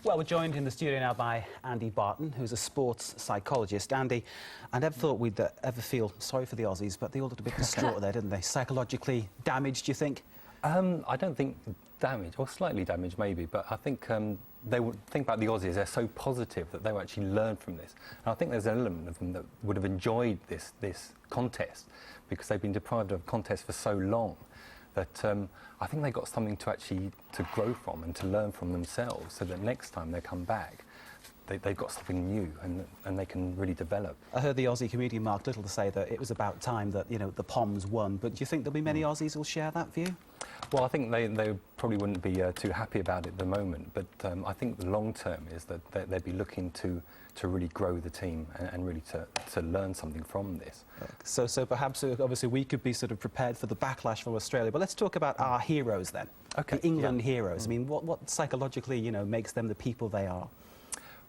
Well, we're joined in the studio now by Andy Barton, who's a sports psychologist. Andy, I never thought we'd ever feel sorry for the Aussies, but they all looked a bit distraught there, didn't they? Psychologically damaged, do you think? I don't think damaged, or slightly damaged maybe, but I think they would think about the Aussies, they're so positive that they will actually learn from this. And I think there's an element of them that would have enjoyed this contest because they've been deprived of a contest for so long that I think they got something to grow from and to learn from themselves, so that next time they come back, they've got something new and they can really develop. I heard the Aussie comedian Mark Little say that it was about time that, you know, the Poms won, but do you think there'll be many Aussies who'll share that view? Well, I think they probably wouldn't be too happy about it at the moment, but I think the long term is that they'd be looking to really grow the team and really to learn something from this. So perhaps, obviously, we could be sort of prepared for the backlash from Australia, but let's talk about our heroes then. Okay. The England heroes. I mean, what psychologically, you know, makes them the people they are?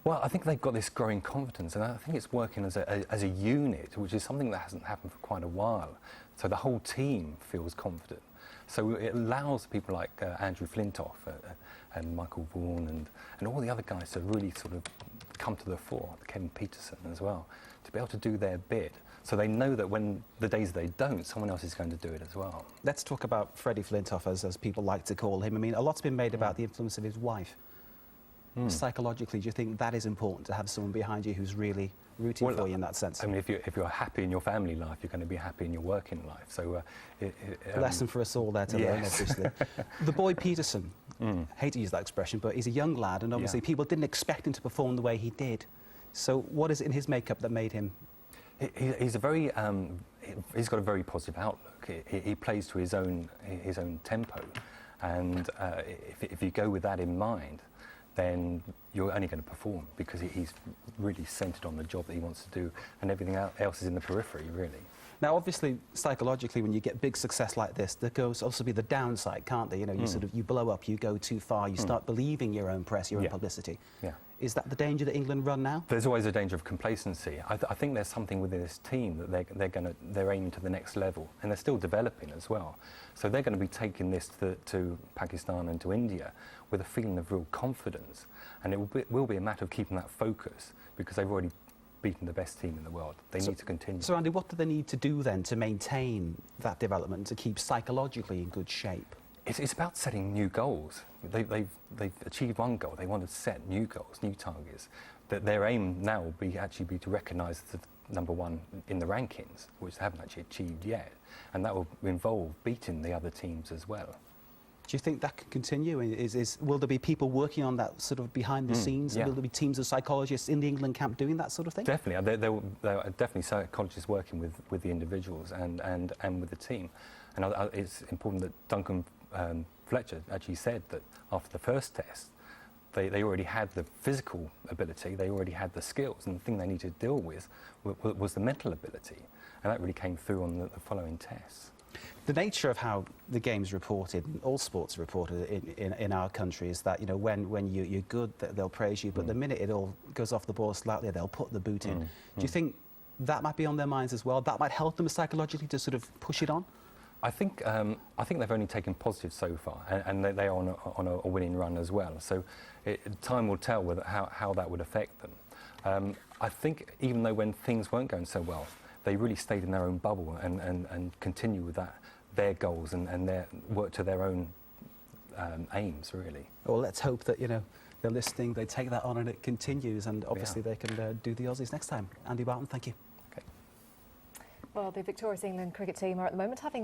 Well, I think they've got this growing confidence, and I think it's working as a unit, which is something that hasn't happened for quite a while. So the whole team feels confident. So it allows people like Andrew Flintoff and Michael Vaughan and all the other guys to really sort of come to the fore, Kevin Peterson as well, to be able to do their bit. So they know that when the days they don't, someone else is going to do it as well. Let's talk about Freddie Flintoff, as people like to call him. I mean, a lot's been made about the influence of his wife. Psychologically, do you think that is important, to have someone behind you who's really rooting for you in that sense? I mean, if you're happy in your family life, you're going to be happy in your working life. So a lesson for us all there to learn, obviously. The boy Peterson, hate to use that expression, but he's a young lad, and obviously people didn't expect him to perform the way he did. So what is it in his makeup that made him? He's a very he's got a very positive outlook. He plays to his own tempo, and if you go with that in mind, then you're only going to perform, because he's really centred on the job that he wants to do, and everything else is in the periphery, really. Now, obviously, psychologically, when you get big success like this, there goes also be the downside, can't there? You know, you blow up, you go too far, you start believing your own press, your own publicity. Yeah. Is that the danger that England run now? There's always a danger of complacency. I think there's something within this team that they're aiming to the next level, and they're still developing as well. So they're going to be taking this to Pakistan and to India with a feeling of real confidence, and it will be a matter of keeping that focus, because they've already beaten the best team in the world. They need to continue. So, Andy, what do they need to do then to maintain that development, to keep psychologically in good shape? It's about setting new goals. They've achieved one goal. They want to set new goals, new targets. That their aim now will be to recognise as number one in the rankings, which they haven't actually achieved yet, and that will involve beating the other teams as well. Do you think that can continue? Will there be people working on that sort of behind the scenes? Will there be teams of psychologists in the England camp doing that sort of thing? Definitely. There are definitely psychologists working with the individuals and with the team. And it's important that Duncan Fletcher actually said that after the first test, they already had the physical ability, they already had the skills, and the thing they needed to deal with was the mental ability. And that really came through on the following tests. The nature of how the game's reported, all sports are reported in our country, is that, you know, when you're good, they'll praise you, but the minute it all goes off the ball slightly, they'll put the boot in. Do you think that might be on their minds as well? That might help them psychologically to sort of push it on? I think they've only taken positive so far, and they are on a winning run as well. So time will tell how that would affect them. I think even though when things weren't going so well, they really stayed in their own bubble and continue with their goals and their work to their own aims, really. Well, let's hope that, you know, they're listening, they take that on and it continues, and obviously they can do the Aussies next time. Andy Barton, thank you. Okay. Well, the victorious England cricket team are at the moment having